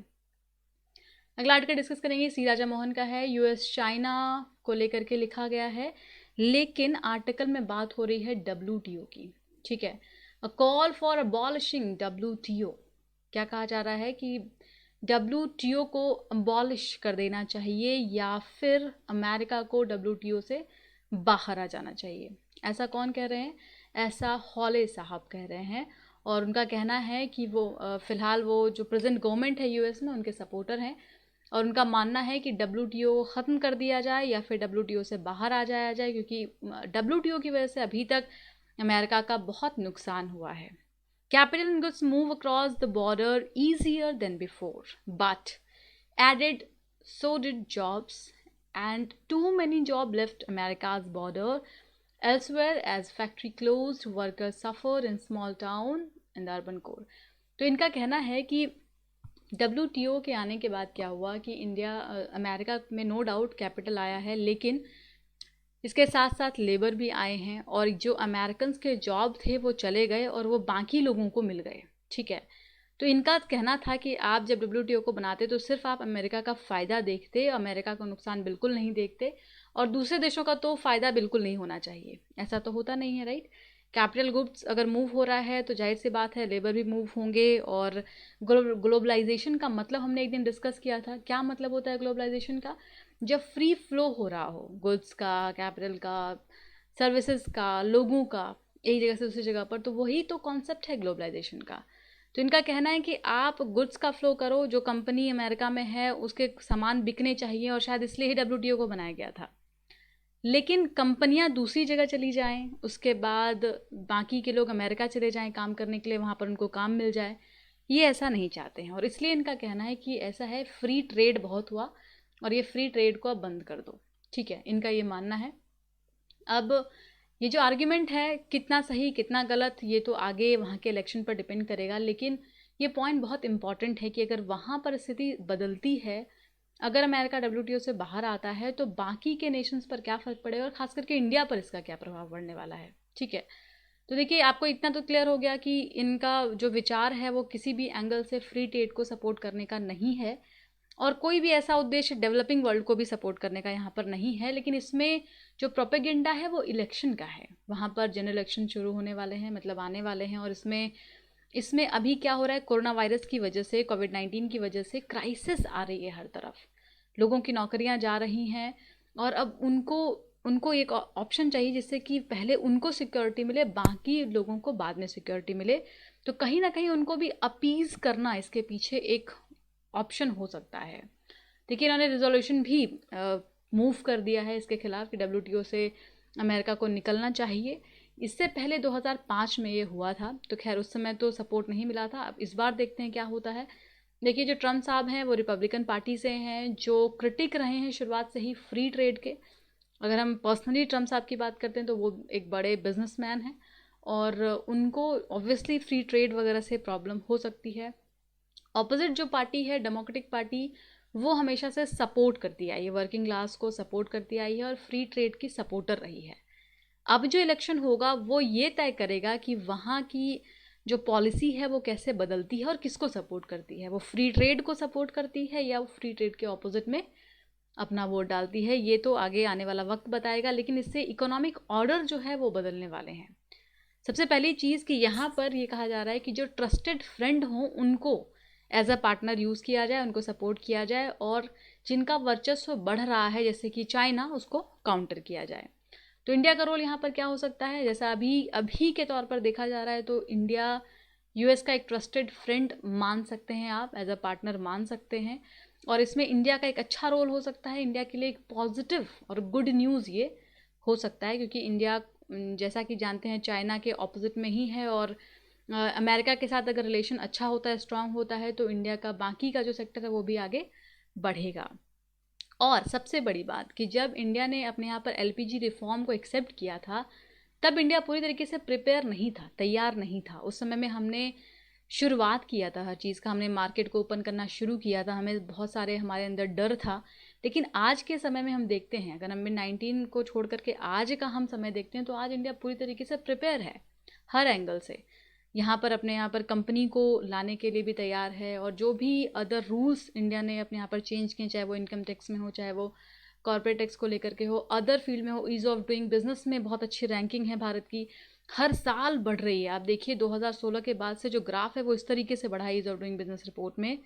अगला आर्टिकल डिस्कस करेंगे, सी राजा मोहन का है, यूएस चाइना को लेकर के लिखा गया है, लेकिन आर्टिकल में बात हो रही है डब्ल्यूटीओ की। ठीक है, a call for abolishing WTO. क्या कहा जा रहा है कि डब्ल्यूटीओ को अबॉलिश कर देना चाहिए या फिर अमेरिका को डब्ल्यूटीओ से बाहर आ जाना चाहिए। ऐसा कौन कह रहे हैं? ऐसा हॉले साहब कह रहे हैं, और उनका कहना है कि वो फ़िलहाल वो जो प्रेजेंट गवर्नमेंट है यूएस में उनके सपोर्टर हैं, और उनका मानना है कि डब्ल्यूटीओ ख़त्म कर दिया जाए या फिर डब्ल्यूटीओ से बाहर आ जाया जाए, क्योंकि डब्ल्यूटीओ की वजह से अभी तक अमेरिका का बहुत नुकसान हुआ है। Capital and goods move across the border easier than before, but added so did jobs, and too many jobs left America's border elsewhere as factory closed, workers suffered in small town and the urban core. तो इनका कहना है कि WTO के आने के बाद क्या हुआ कि अमेरिका में नो डाउट कैपिटल आया है, लेकिन इसके साथ साथ लेबर भी आए हैं, और जो अमेरिकन्स के जॉब थे वो चले गए और वो बाकी लोगों को मिल गए। ठीक है, तो इनका कहना था कि आप जब डब्ल्यूटीओ को बनाते तो सिर्फ आप अमेरिका का फ़ायदा देखते, अमेरिका का नुकसान बिल्कुल नहीं देखते, और दूसरे देशों का तो फ़ायदा बिल्कुल नहीं होना चाहिए। ऐसा तो होता नहीं है, राइट? कैपिटल गुड्स अगर मूव हो रहा है तो जाहिर सी बात है लेबर भी मूव होंगे, और ग्लोबलाइजेशन का मतलब हमने एक दिन डिस्कस किया था। क्या मतलब होता है ग्लोबलाइजेशन का? जब फ्री फ्लो हो रहा हो गुड्स का, कैपिटल का, सर्विसेज का, लोगों का, एक जगह से दूसरी जगह पर, तो वही तो कॉन्सेप्ट है ग्लोबलाइजेशन का। तो इनका कहना है कि आप गुड्स का फ्लो करो, जो कंपनी अमेरिका में है उसके सामान बिकने चाहिए, और शायद इसलिए ही डब्ल्यूटीओ को बनाया गया था। लेकिन कंपनियां दूसरी जगह चली जाएं, उसके बाद बाकी के लोग अमेरिका चले जाएं काम करने के लिए, वहाँ पर उनको काम मिल जाए, ये ऐसा नहीं चाहते हैं। और इसलिए इनका कहना है कि ऐसा है, फ्री ट्रेड बहुत हुआ और ये फ्री ट्रेड को अब बंद कर दो। ठीक है, इनका ये मानना है। अब ये जो आर्ग्यूमेंट है कितना सही कितना गलत ये तो आगे वहाँ के इलेक्शन पर डिपेंड करेगा, लेकिन ये पॉइंट बहुत इंपॉर्टेंट है कि अगर वहाँ पर स्थिति बदलती है, अगर अमेरिका डब्ल्यूटीओ से बाहर आता है तो बाकी के नेशंस पर क्या फ़र्क पड़ेगा, और ख़ास करके इंडिया पर इसका क्या प्रभाव पड़ने वाला है। ठीक है, तो देखिए आपको इतना तो क्लियर हो गया कि इनका जो विचार है वो किसी भी एंगल से फ्री ट्रेड को सपोर्ट करने का नहीं है, और कोई भी ऐसा उद्देश्य डेवलपिंग वर्ल्ड को भी सपोर्ट करने का यहाँ पर नहीं है। लेकिन इसमें जो प्रोपेगेंडा है वो इलेक्शन का है, वहाँ पर जनरल इलेक्शन शुरू होने वाले हैं, मतलब आने वाले हैं, और इसमें इसमें अभी क्या हो रहा है, कोरोना वायरस की वजह से, कोविड-19 की वजह से क्राइसिस आ रही है हर तरफ, लोगों की नौकरियां जा रही हैं, और अब उनको उनको एक ऑप्शन चाहिए जिससे कि पहले उनको सिक्योरिटी मिले, बाकी लोगों को बाद में सिक्योरिटी मिले। तो कहीं ना कहीं उनको भी अपीज़ करना इसके पीछे एक ऑप्शन हो सकता है। देखिए इन्होंने रिजोल्यूशन भी मूव कर दिया है इसके खिलाफ कि डब्ल्यूटीओ से अमेरिका को निकलना चाहिए। इससे पहले 2005 में ये हुआ था, तो खैर उस समय तो सपोर्ट नहीं मिला था। अब इस बार देखते हैं क्या होता है। देखिए जो ट्रम्प साहब हैं वो रिपब्लिकन पार्टी से हैं, जो क्रिटिक रहे हैं शुरुआत से ही फ्री ट्रेड के। अगर हम पर्सनली ट्रम्प साहब की बात करते हैं तो वो एक बड़े बिजनेसमैन हैं, और उनको ऑब्वियसली फ्री ट्रेड वगैरह से प्रॉब्लम हो सकती है। ऑपोजिट जो पार्टी है डेमोक्रेटिक पार्टी, वो हमेशा से सपोर्ट करती आई है, वर्किंग क्लास को सपोर्ट करती आई है और फ्री ट्रेड की सपोर्टर रही है। अब जो इलेक्शन होगा वो ये तय करेगा कि वहाँ की जो पॉलिसी है वो कैसे बदलती है और किसको सपोर्ट करती है, वो फ्री ट्रेड को सपोर्ट करती है या वो फ्री ट्रेड के ऑपोजिट में अपना वोट डालती है। ये तो आगे आने वाला वक्त बताएगा, लेकिन इससे इकोनॉमिक ऑर्डर जो है वो बदलने वाले हैं। सबसे पहली चीज़ कि यहाँ पर ये कहा जा रहा है कि जो ट्रस्टेड फ्रेंड हों उनको एज अ पार्टनर यूज़ किया जाए, उनको सपोर्ट किया जाए, और जिनका वर्चस्व बढ़ रहा है जैसे कि चाइना, उसको काउंटर किया जाए। तो इंडिया का रोल यहाँ पर क्या हो सकता है? जैसा अभी के तौर पर देखा जा रहा है तो इंडिया यूएस का एक ट्रस्टेड फ्रेंड मान सकते हैं, आप एज अ पार्टनर मान सकते हैं, और इसमें इंडिया का एक अच्छा रोल हो सकता है। इंडिया के लिए एक पॉजिटिव और गुड न्यूज़ ये हो सकता है, क्योंकि इंडिया जैसा कि जानते हैं चाइना के ऑपोजिट में ही है, और अमेरिका के साथ अगर रिलेशन अच्छा होता है, स्ट्रांग होता है, तो इंडिया का बाकी का जो सेक्टर है वो भी आगे बढ़ेगा। और सबसे बड़ी बात कि जब इंडिया ने अपने यहाँ पर एलपीजी रिफॉर्म को एक्सेप्ट किया था, तब इंडिया पूरी तरीके से प्रिपेयर नहीं था, तैयार नहीं था। उस समय में हमने शुरुआत किया था हर चीज़ का, हमने मार्केट को ओपन करना शुरू किया था, हमें बहुत सारे हमारे अंदर डर था। लेकिन आज के समय में हम देखते हैं, अगर हम 19 को छोड़ करके आज का हम समय देखते हैं, तो आज इंडिया पूरी तरीके से प्रिपेयर है हर एंगल से। यहाँ पर अपने यहाँ पर कंपनी को लाने के लिए भी तैयार है, और जो भी अदर रूल्स इंडिया ने अपने यहाँ पर चेंज किए, चाहे वो इनकम टैक्स में हो, चाहे वो कॉर्पोरेट टैक्स को लेकर के हो, अदर फील्ड में हो, ईज ऑफ डूइंग बिजनेस में बहुत अच्छी रैंकिंग है भारत की, हर साल बढ़ रही है। आप देखिए 2016 के बाद से जो ग्राफ है वो इस तरीके से बढ़ा है ease of doing business report में,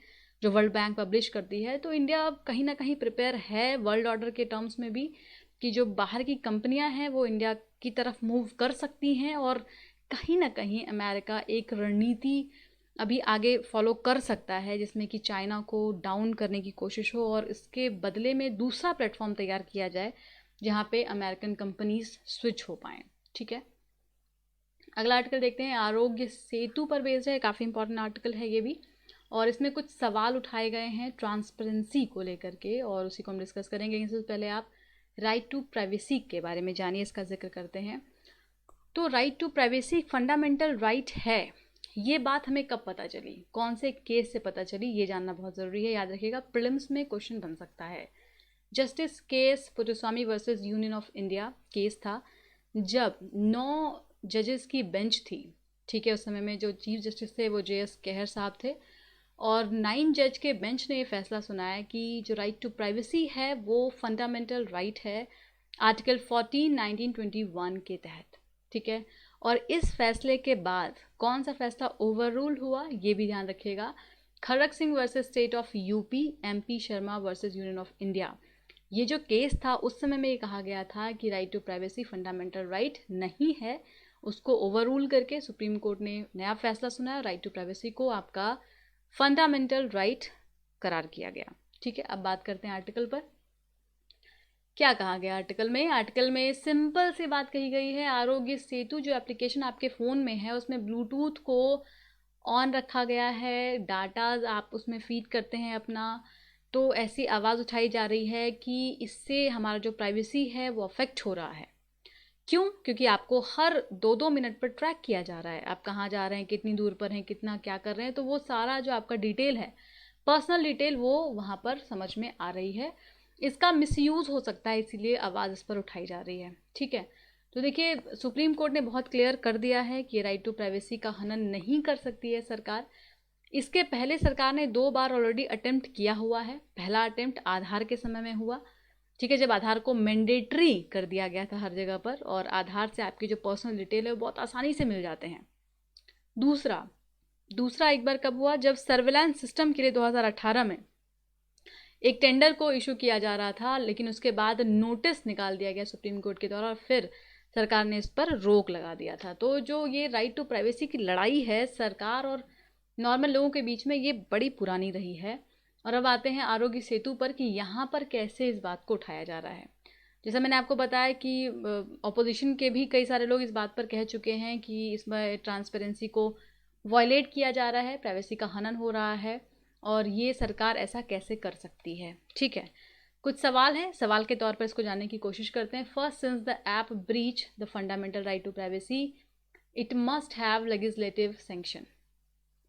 जो वर्ल्ड बैंक पब्लिश करती है। तो इंडिया कहीं ना कहीं प्रिपेयर है वर्ल्ड ऑर्डर के टर्म्स में भी, कि जो बाहर की कंपनियां हैं वो इंडिया की तरफ मूव कर सकती हैं, और कहीं ना कहीं अमेरिका एक रणनीति अभी आगे फॉलो कर सकता है जिसमें कि चाइना को डाउन करने की कोशिश हो, और इसके बदले में दूसरा प्लेटफॉर्म तैयार किया जाए जहाँ पे अमेरिकन कंपनीज स्विच हो पाएँ। ठीक है, अगला आर्टिकल देखते हैं, आरोग्य सेतु पर बेस्ड है, काफ़ी इंपॉर्टेंट आर्टिकल है ये भी, और इसमें कुछ सवाल उठाए गए हैं ट्रांसपेरेंसी को लेकर के, और उसी को हम डिस्कस करेंगे। इससे पहले आप राइट टू प्राइवेसी के बारे में जानिए, इसका जिक्र करते हैं। तो right to privacy fundamental right है, ये बात हमें कब पता चली, कौन से केस से पता चली, ये जानना बहुत ज़रूरी है। याद रखिएगा, प्रीलिम्स में क्वेश्चन बन सकता है। Justice case Puttaswamy versus union of India case था, जब 9 जजेस की बेंच थी। ठीक है, उस समय में जो चीफ जस्टिस थे वो JS केहर साहब थे, और 9 जज के बेंच ने ये फैसला सुनाया कि जो राइट टू प्राइवेसी है वो फंडामेंटल राइट है, आर्टिकल 14 1921 के तहत। ठीक है, और इस फैसले के बाद कौन सा फैसला ओवर रूल हुआ, ये भी ध्यान रखिएगा, Kharak Singh versus state of UP, MP Sharma versus union of India. ये जो केस था उस समय में ये कहा गया था कि right to privacy fundamental right नहीं है, उसको ओवर रूल करके सुप्रीम कोर्ट ने नया फैसला सुनाया, राइट टू प्राइवेसी को आपका फंडामेंटल राइट करार किया गया। ठीक है, अब बात करते हैं आर्टिकल पर। क्या कहा गया आर्टिकल में, आर्टिकल में सिंपल सी बात कही गई है, आरोग्य सेतु जो एप्लीकेशन आपके फ़ोन में है उसमें ब्लूटूथ को ऑन रखा गया है, डाटाज आप उसमें फीड करते हैं अपना, तो ऐसी आवाज़ उठाई जा रही है कि इससे हमारा जो प्राइवेसी है वो अफेक्ट हो रहा है। क्यों? क्योंकि आपको हर 2-2 मिनट पर ट्रैक किया जा रहा है, आप कहाँ जा रहे हैं, कितनी दूर पर हैं, कितना क्या कर रहे हैं, तो वो सारा जो आपका डिटेल है, पर्सनल डिटेल, वो वहाँ पर समझ में आ रही है। इसका मिसयूज़ हो सकता है, इसीलिए आवाज़ इस पर उठाई जा रही है। ठीक है, तो देखिए सुप्रीम कोर्ट ने बहुत क्लियर कर दिया है कि राइट टू प्राइवेसी का हनन नहीं कर सकती है सरकार। इसके पहले सरकार ने 2 बार ऑलरेडी अटेम्प्ट किया हुआ है। पहला अटेम्प्ट आधार के समय में हुआ, ठीक है, जब आधार को मैंडेटरी कर दिया गया था हर जगह पर, और आधार से आपकी जो पर्सनल डिटेल है वो बहुत आसानी से मिल जाते हैं। दूसरा एक बार कब हुआ, जब सर्विलांस सिस्टम के लिए 2018 में एक टेंडर को इशू किया जा रहा था, लेकिन उसके बाद नोटिस निकाल दिया गया सुप्रीम कोर्ट के द्वारा, और फिर सरकार ने इस पर रोक लगा दिया था। तो जो ये राइट टू प्राइवेसी की लड़ाई है सरकार और नॉर्मल लोगों के बीच में, ये बड़ी पुरानी रही है। और अब आते हैं आरोग्य सेतु पर कि यहाँ पर कैसे इस बात को उठाया जा रहा है। जैसा मैंने आपको बताया कि ऑपोजिशन के भी कई सारे लोग इस बात पर कह चुके हैं कि इसमें ट्रांसपेरेंसी को वायलेट किया जा रहा है, प्राइवेसी का हनन हो रहा है, और ये सरकार ऐसा कैसे कर सकती है। ठीक है, कुछ सवाल हैं, सवाल के तौर पर इसको जानने की कोशिश करते हैं। First, since the app breach the fundamental right to privacy it must have legislative sanction.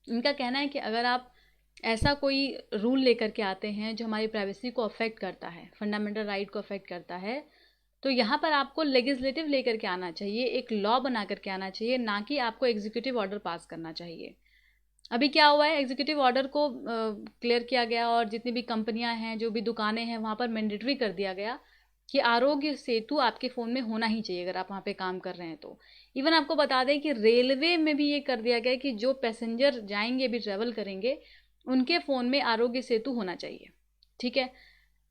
इनका कहना है कि अगर आप ऐसा कोई रूल लेकर के आते हैं जो हमारी प्राइवेसी को अफेक्ट करता है, फंडामेंटल राइट को अफेक्ट करता है, तो यहाँ पर आपको लेजिस्लेटिव लेकर के आना चाहिए, एक लॉ बना करके आना चाहिए, ना कि आपको एग्जीक्यूटिव ऑर्डर पास करना चाहिए। अभी क्या हुआ है, एग्जीक्यूटिव ऑर्डर को क्लियर किया गया, और जितनी भी कंपनियां हैं, जो भी दुकानें हैं, वहाँ पर मैंडेटरी कर दिया गया कि आरोग्य सेतु आपके फ़ोन में होना ही चाहिए अगर आप वहाँ पे काम कर रहे हैं तो। इवन आपको बता दें कि रेलवे में भी ये कर दिया गया कि जो पैसेंजर जाएंगे, भी ट्रैवल करेंगे, उनके फ़ोन में आरोग्य सेतु होना चाहिए। ठीक है,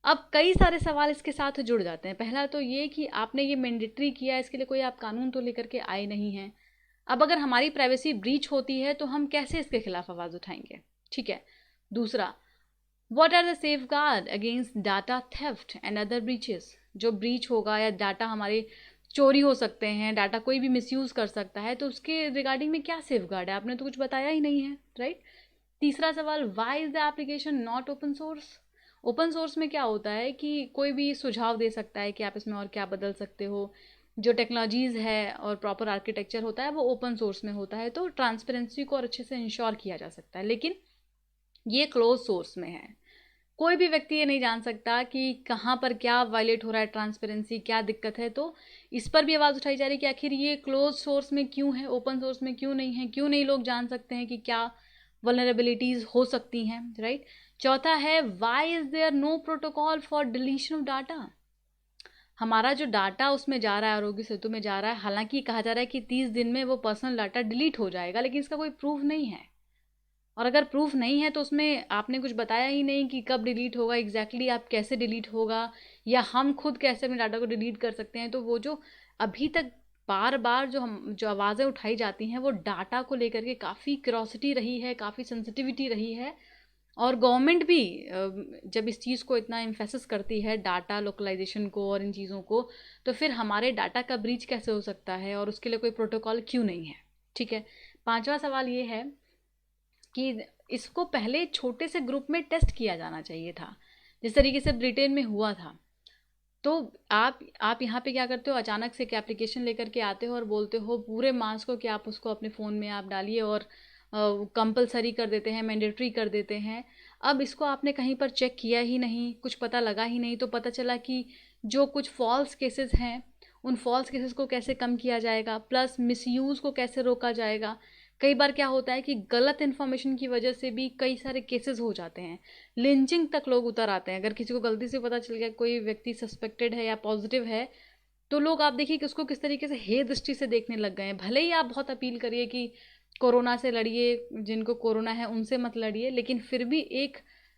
अब कई सारे सवाल इसके साथ जुड़ जाते हैं। पहला तो ये कि आपने ये मैंडेटरी किया, इसके लिए कोई आप कानून तो लेकर के आए नहीं हैं। अब अगर हमारी प्राइवेसी ब्रीच होती है तो हम कैसे इसके खिलाफ आवाज़ उठाएंगे। ठीक है, दूसरा, what are the safeguard against data theft and other breaches. जो ब्रीच होगा या डाटा हमारे चोरी हो सकते हैं, डाटा कोई भी मिसयूज़ कर सकता है, तो उसके रिगार्डिंग में क्या सेफगार्ड है, आपने तो कुछ बताया ही नहीं है, राइट। तीसरा सवाल, why is the application not open source. Open source में क्या होता है कि कोई भी सुझाव दे सकता है कि आप इसमें और क्या बदल सकते हो। जो टेक्नोलॉजीज़ है और प्रॉपर आर्किटेक्चर होता है वो ओपन सोर्स में होता है, तो ट्रांसपेरेंसी को और अच्छे से इंश्योर किया जा सकता है। लेकिन ये क्लोज सोर्स में है, कोई भी व्यक्ति ये नहीं जान सकता कि कहाँ पर क्या वायलेट हो रहा है, ट्रांसपेरेंसी क्या दिक्कत है। तो इस पर भी आवाज़ उठाई जा रही है कि आखिर ये क्लोज सोर्स में क्यों है, ओपन सोर्स में क्यों नहीं है, क्यों नहीं लोग जान सकते हैं कि क्या वल्नरेबिलिटीज़ हो सकती हैं, राइट। चौथा है, why is there no protocol for deletion of data. हमारा जो डाटा उसमें जा रहा है, आरोग्य सेतु में जा रहा है, हालांकि कहा जा रहा है कि 30 दिन में वो पर्सनल डाटा डिलीट हो जाएगा, लेकिन इसका कोई प्रूफ नहीं है। और अगर प्रूफ नहीं है तो उसमें आपने कुछ बताया ही नहीं कि कब डिलीट होगा, एग्जैक्टली आप कैसे डिलीट होगा, या हम खुद कैसे अपने डाटा को डिलीट कर सकते हैं। तो वो जो अभी तक बार बार जो आवाज़ें उठाई जाती हैं वो डाटा को लेकर के काफ़ी क्यूरोसिटी रही है, काफ़ी सेंसिटिविटी रही है। और गवर्नमेंट भी जब इस चीज़ को इतना एम्फेसिस करती है, डाटा लोकलाइजेशन को और इन चीज़ों को, तो फिर हमारे डाटा का ब्रीच कैसे हो सकता है और उसके लिए कोई प्रोटोकॉल क्यों नहीं है, ठीक है। पांचवा सवाल ये है कि इसको पहले छोटे से ग्रुप में टेस्ट किया जाना चाहिए था, जिस तरीके से ब्रिटेन में हुआ था। तो आप यहाँ पे क्या करते हो, अचानक से एक एप्लीकेशन लेकर के आते हो और बोलते हो पूरे मास को कि आप उसको अपने फ़ोन में आप डालिए, और कंपलसरी कर देते हैं, मैंडेटरी कर देते हैं। अब इसको आपने कहीं पर चेक किया ही नहीं, कुछ पता लगा ही नहीं, तो पता चला कि जो कुछ फॉल्स केसेस हैं उन फॉल्स केसेस को कैसे कम किया जाएगा, प्लस मिसयूज़ को कैसे रोका जाएगा। कई बार क्या होता है कि गलत इन्फॉर्मेशन की वजह से भी कई सारे केसेस हो जाते हैं, लिंचिंग तक लोग उतर आते हैं। अगर किसी को गलती से पता चल गया कोई व्यक्ति सस्पेक्टेड है या पॉजिटिव है, तो लोग आप देखिए कि उसको किस तरीके से हे दृष्टि से देखने लग गए हैं। भले ही आप बहुत अपील करिए कि कोरोना से लड़िए, जिनको कोरोना है उनसे मत लड़िए, लेकिन फिर भी एक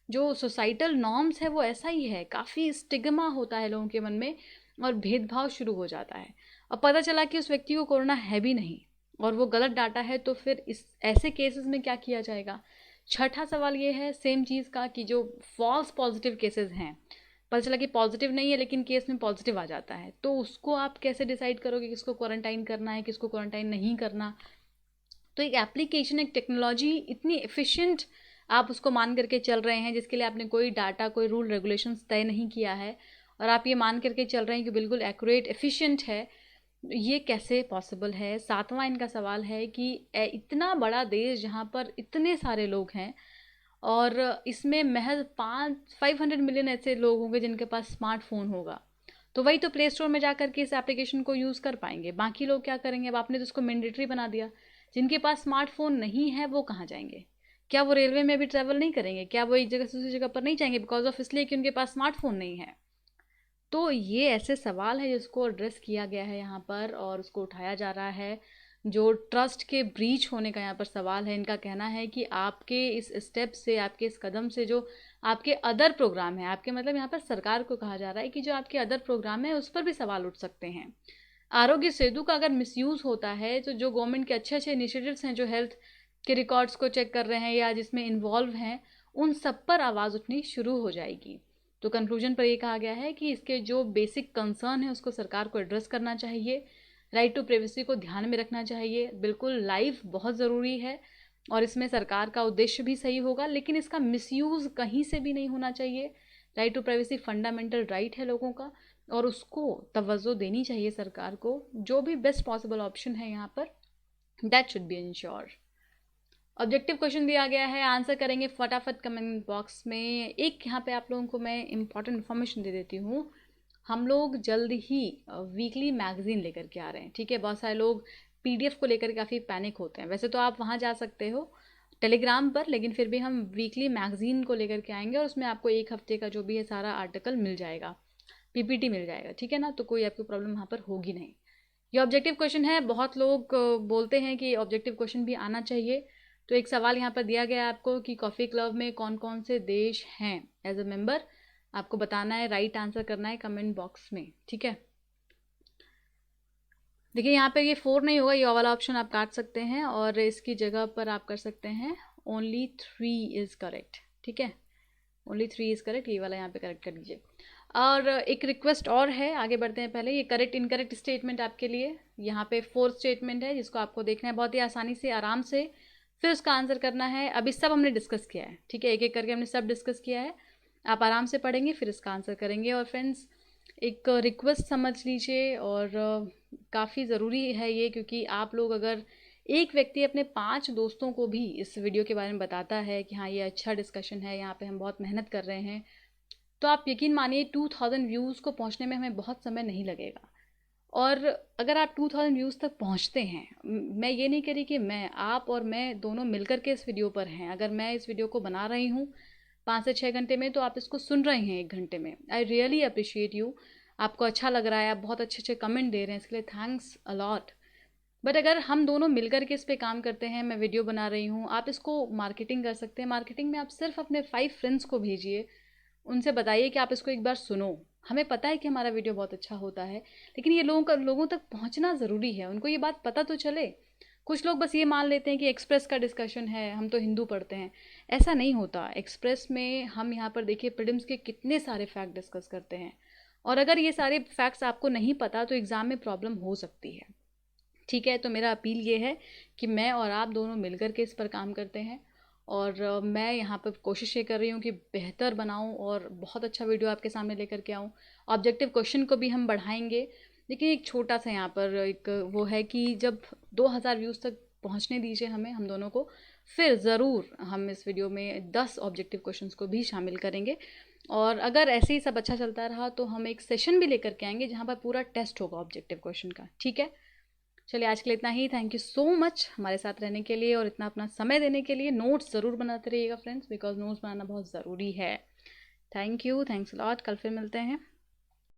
जो सोसाइटल नॉर्म्स है वो ऐसा ही है, काफ़ी स्टिग्मा होता है लोगों के मन में और भेदभाव शुरू हो जाता है। अब पता चला कि उस व्यक्ति को कोरोना है भी नहीं और वो गलत डाटा है, तो फिर इस ऐसे केसेस में क्या किया जाएगा। छठा सवाल ये है सेम चीज़ का कि जो फॉल्स पॉजिटिव केसेस हैं, पता चला कि पॉजिटिव नहीं है लेकिन केस में पॉजिटिव आ जाता है, तो उसको आप कैसे डिसाइड करोगे किसको क्वारंटाइन करना है, किसको क्वारंटाइन नहीं करना। तो एक एप्लीकेशन, एक टेक्नोलॉजी इतनी एफिशिएंट आप उसको मान करके चल रहे हैं, जिसके लिए आपने कोई डाटा, कोई रूल रेगुलेशंस तय नहीं किया है, और आप ये मान करके चल रहे हैं कि बिल्कुल एक्यूरेट, एफिशिएंट है, ये कैसे पॉसिबल है। सातवां इनका सवाल है कि इतना बड़ा देश जहाँ पर इतने सारे लोग हैं और इसमें महज 500 मिलियन ऐसे लोग होंगे जिनके पास स्मार्टफोन होगा, तो वही तो प्ले स्टोर में जा करके इस एप्लीकेशन को यूज़ कर पाएंगे। बाकी लोग क्या करेंगे। अब आपने तो उसको मैंडेटरी बना दिया, जिनके पास स्मार्टफोन नहीं है वो कहाँ जाएंगे। क्या वो रेलवे में भी ट्रैवल नहीं करेंगे, क्या वो एक जगह से दूसरी जगह पर नहीं जाएंगे बिकॉज ऑफ इसलिए कि उनके पास स्मार्टफोन नहीं है। तो ये ऐसे सवाल है जिसको एड्रेस किया गया है यहाँ पर और उसको उठाया जा रहा है। जो ट्रस्ट के ब्रीच होने का यहाँ पर सवाल है, इनका कहना है कि आपके इस स्टेप से, आपके इस कदम से जो आपके अदर प्रोग्राम है, आपके मतलब यहाँ पर सरकार को कहा जा रहा है कि जो आपके अदर प्रोग्राम है उस पर भी सवाल उठ सकते हैं। आरोग्य सेतु का अगर मिसयूज़ होता है तो जो गवर्नमेंट के अच्छे अच्छे इनिशिएटिव्स हैं, जो हेल्थ के रिकॉर्ड्स को चेक कर रहे हैं या जिसमें इन्वॉल्व हैं, उन सब पर आवाज़ उठनी शुरू हो जाएगी। तो कंक्लूजन पर ये कहा गया है कि इसके जो बेसिक कंसर्न है उसको सरकार को एड्रेस करना चाहिए, राइट टू प्राइवेसी को ध्यान में रखना चाहिए। बिल्कुल लाइफ बहुत ज़रूरी है और इसमें सरकार का उद्देश्य भी सही होगा, लेकिन इसका मिसयूज़ कहीं से भी नहीं होना चाहिए। Right to privacy fundamental right है लोगों का और उसको तवज्जो देनी चाहिए सरकार को। जो भी बेस्ट पॉसिबल ऑप्शन है यहाँ पर, that should be ensure. Objective question दिया गया है, आंसर करेंगे फटाफट कमेंट बॉक्स में। एक यहाँ पे आप लोगों को मैं इंपॉर्टेंट इन्फॉर्मेशन दे देती हूँ। हम लोग जल्द ही वीकली मैगजीन लेकर के आ रहे हैं, ठीक है। बहुत सारे लोग पीडीएफ को लेकर काफ़ी पैनिक होते हैं। वैसे तो आप वहाँ जा सकते हो टेलीग्राम पर, लेकिन फिर भी हम वीकली मैगजीन को लेकर के आएंगे और उसमें आपको एक हफ्ते का जो भी है सारा आर्टिकल मिल जाएगा, पीपीटी मिल जाएगा, ठीक है ना। तो कोई आपकी प्रॉब्लम वहाँ पर होगी नहीं। ये ऑब्जेक्टिव क्वेश्चन है। बहुत लोग बोलते हैं कि ऑब्जेक्टिव क्वेश्चन भी आना चाहिए, तो एक सवाल यहाँ पर दिया गया है आपको कि कॉफ़ी क्लब में कौन कौन से देश हैं एज अ मेंबर, आपको बताना है, राइट आंसर करना है कमेंट बॉक्स में, ठीक है। देखिए यहाँ पे ये 4 नहीं होगा, ये वाला ऑप्शन आप काट सकते हैं और इसकी जगह पर आप कर सकते हैं ओनली 3 इज़ करेक्ट, ठीक है। ओनली 3 इज़ करेक्ट, ये वाला यहाँ पे करेक्ट कर लीजिए। और एक रिक्वेस्ट और है, आगे बढ़ते हैं पहले, ये करेक्ट इनकरेक्ट स्टेटमेंट आपके लिए। यहाँ पे 4th स्टेटमेंट है जिसको आपको देखना है बहुत ही आसानी से, आराम से, फिर उसका आंसर करना है। अभी सब हमने डिस्कस किया है, ठीक है, एक एक करके हमने सब डिस्कस किया है। आप आराम से पढ़ेंगे फिर इसका आंसर करेंगे। और फ्रेंड्स, एक रिक्वेस्ट समझ लीजिए, और काफ़ी ज़रूरी है ये, क्योंकि आप लोग अगर एक व्यक्ति अपने 5 दोस्तों को भी इस वीडियो के बारे में बताता है कि हाँ ये अच्छा डिस्कशन है, यहाँ पे हम बहुत मेहनत कर रहे हैं, तो आप यकीन मानिए 2000 व्यूज़ को पहुँचने में हमें बहुत समय नहीं लगेगा। और अगर आप 2000 व्यूज़ तक पहुँचते हैं, मैं ये नहीं कह रही कि आप और मैं दोनों मिलकर के इस वीडियो पर हैं। अगर मैं इस वीडियो को बना रही हूँ 5 से 6 घंटे में, तो आप इसको सुन रहे हैं 1 घंटे में। I really appreciate you. आपको अच्छा लग रहा है, आप बहुत अच्छे अच्छे कमेंट दे रहे हैं, इसके लिए थैंक्स अलॉट। बट अगर हम दोनों मिलकर के इस पे काम करते हैं, मैं वीडियो बना रही हूँ, आप इसको मार्केटिंग कर सकते हैं। मार्केटिंग में आप सिर्फ अपने 5 फ्रेंड्स को भेजिए, उनसे बताइए कि आप इसको एक बार सुनो। हमें पता है कि हमारा वीडियो बहुत अच्छा होता है, लेकिन ये लोगों तक पहुंचना ज़रूरी है, उनको ये बात पता तो चले। कुछ लोग बस ये मान लेते हैं कि एक्सप्रेस का डिस्कशन है, हम तो हिंदू पढ़ते हैं। ऐसा नहीं होता। एक्सप्रेस में हम यहाँ पर देखिए प्रीलिम्स के कितने सारे फैक्ट डिस्कस करते हैं, और अगर ये सारे फैक्ट्स आपको नहीं पता तो एग्ज़ाम में प्रॉब्लम हो सकती है। ठीक है, तो मेरा अपील ये है कि मैं और आप दोनों मिलकर के इस पर काम करते हैं। और मैं यहाँ पर कोशिश ये कर रही हूँ कि बेहतर बनाऊँ और बहुत अच्छा वीडियो आपके सामने लेकर के आऊँ। ऑब्जेक्टिव क्वेश्चन को भी हम बढ़ाएंगे, लेकिन एक छोटा सा यहाँ पर एक वो है कि जब 2000 व्यूज़ तक पहुँचने दीजिए हमें, हम दोनों को, फिर ज़रूर हम इस वीडियो में 10 ऑब्जेक्टिव क्वेश्चंस को भी शामिल करेंगे। और अगर ऐसे ही सब अच्छा चलता रहा तो हम एक सेशन भी लेकर के आएंगे जहाँ पर पूरा टेस्ट होगा ऑब्जेक्टिव क्वेश्चन का। ठीक है, चलिए आज के लिए इतना ही। थैंक यू सो मच हमारे साथ रहने के लिए और इतना अपना समय देने के लिए। नोट्स ज़रूर बनाते रहिएगा फ्रेंड्स, बिकॉज नोट्स बनाना बहुत ज़रूरी है। Thank you, thanks lot. कल फिर मिलते हैं।